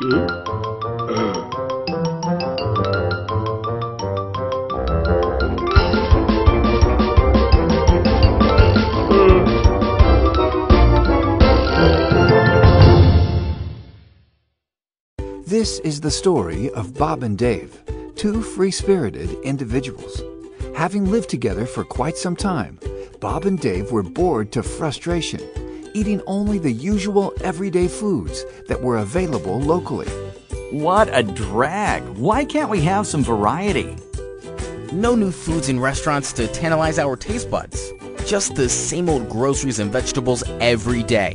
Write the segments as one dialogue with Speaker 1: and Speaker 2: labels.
Speaker 1: This is the story of Bob and Dave, two free-spirited individuals. Having lived together for quite some time, Bob and Dave were bored to frustration, eating only the usual everyday foods that were available locally.
Speaker 2: What a drag! Why can't we have some variety?
Speaker 3: No new foods in restaurants to tantalize our taste buds. Just the same old groceries and vegetables every day.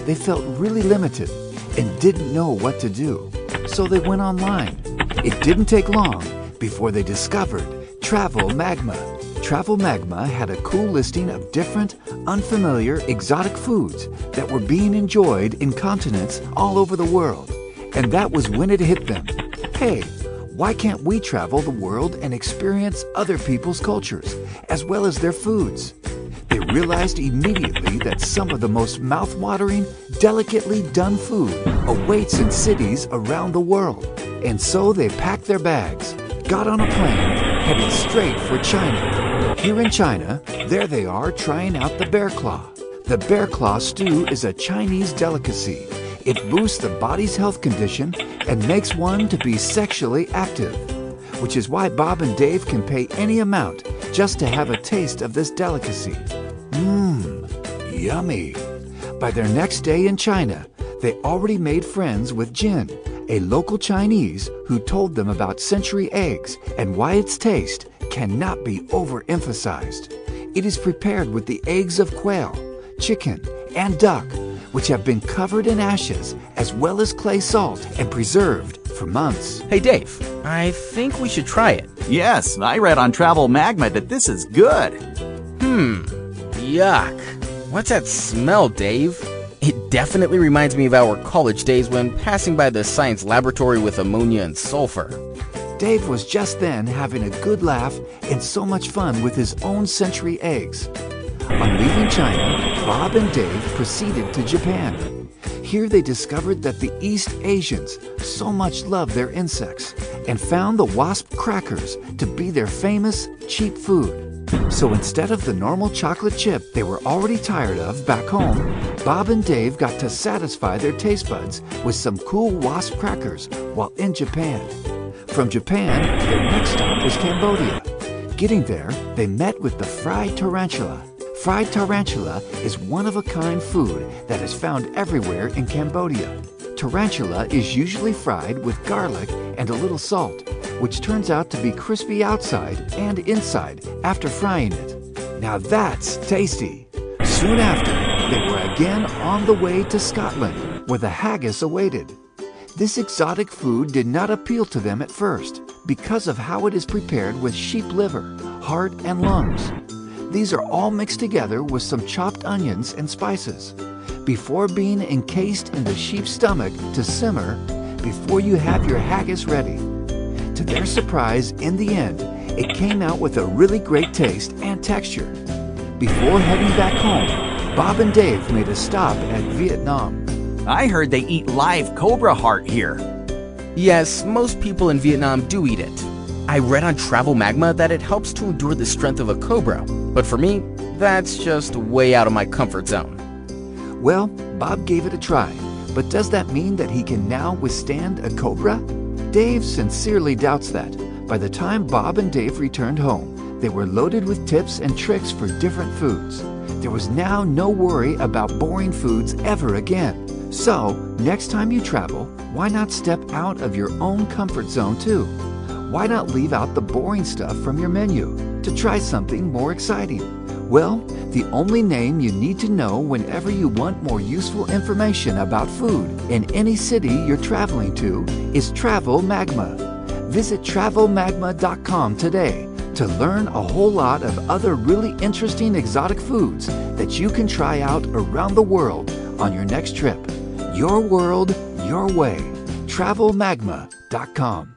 Speaker 1: They felt really limited and didn't know what to do, so they went online. It didn't take long before they discovered Travel Magma. Travel Magma had a cool listing of different, unfamiliar, exotic foods that were being enjoyed in continents all over the world. And that was when it hit them. Hey, why can't we travel the world and experience other people's cultures, as well as their foods? They realized immediately that some of the most mouth-watering, delicately done food awaits in cities around the world. And so they packed their bags, got on a plane, headed straight for China. Here in China, there they are trying out the bear claw. The bear claw stew is a Chinese delicacy. It boosts the body's health condition and makes one to be sexually active, which is why Bob and Dave can pay any amount just to have a taste of this delicacy. Yummy. By their next day in China, they already made friends with Jin, a local Chinese who told them about century eggs and why its taste cannot be overemphasized. It is prepared with the eggs of quail, chicken, and duck, which have been covered in ashes as well as clay salt and preserved for months.
Speaker 3: Hey Dave, I think we should try it.
Speaker 2: Yes, I read on Travel Magma that this is good.
Speaker 3: Yuck. What's that smell, Dave? It definitely reminds me of our college days when passing by the science laboratory with ammonia and sulfur.
Speaker 1: Dave was just then having a good laugh and so much fun with his own century eggs. On leaving China, Bob and Dave proceeded to Japan. Here they discovered that the East Asians so much love their insects and found the wasp crackers to be their famous cheap food. So instead of the normal chocolate chip they were already tired of back home, Bob and Dave got to satisfy their taste buds with some cool wasp crackers while in Japan. From Japan, their next stop was Cambodia. Getting there, they met with the fried tarantula. Fried tarantula is one-of-a-kind food that is found everywhere in Cambodia. Tarantula is usually fried with garlic and a little salt, which turns out to be crispy outside and inside after frying it. Now that's tasty. Soon after, they were again on the way to Scotland, where the haggis awaited. This exotic food did not appeal to them at first because of how it is prepared with sheep liver, heart, and lungs. These are all mixed together with some chopped onions and spices before being encased in the sheep's stomach to simmer before you have your haggis ready. To their surprise, in the end, it came out with a really great taste and texture. Before heading back home, Bob and Dave made a stop at Vietnam.
Speaker 2: I heard they eat live cobra heart here.
Speaker 3: Yes, most people in Vietnam do eat it. I read on Travel Magma that it helps to endure the strength of a cobra, but for me, that's just way out of my comfort zone.
Speaker 1: Well, Bob gave it a try, but does that mean that he can now withstand a cobra? Dave sincerely doubts that. By the time Bob and Dave returned home, they were loaded with tips and tricks for different foods. There was now no worry about boring foods ever again. So, next time you travel, why not step out of your own comfort zone too? Why not leave out the boring stuff from your menu to try something more exciting? Well, the only name you need to know whenever you want more useful information about food in any city you're traveling to is Travel Magma. Visit travelmagma.com today to learn a whole lot of other really interesting exotic foods that you can try out around the world on your next trip. Your world, your way. travelmagma.com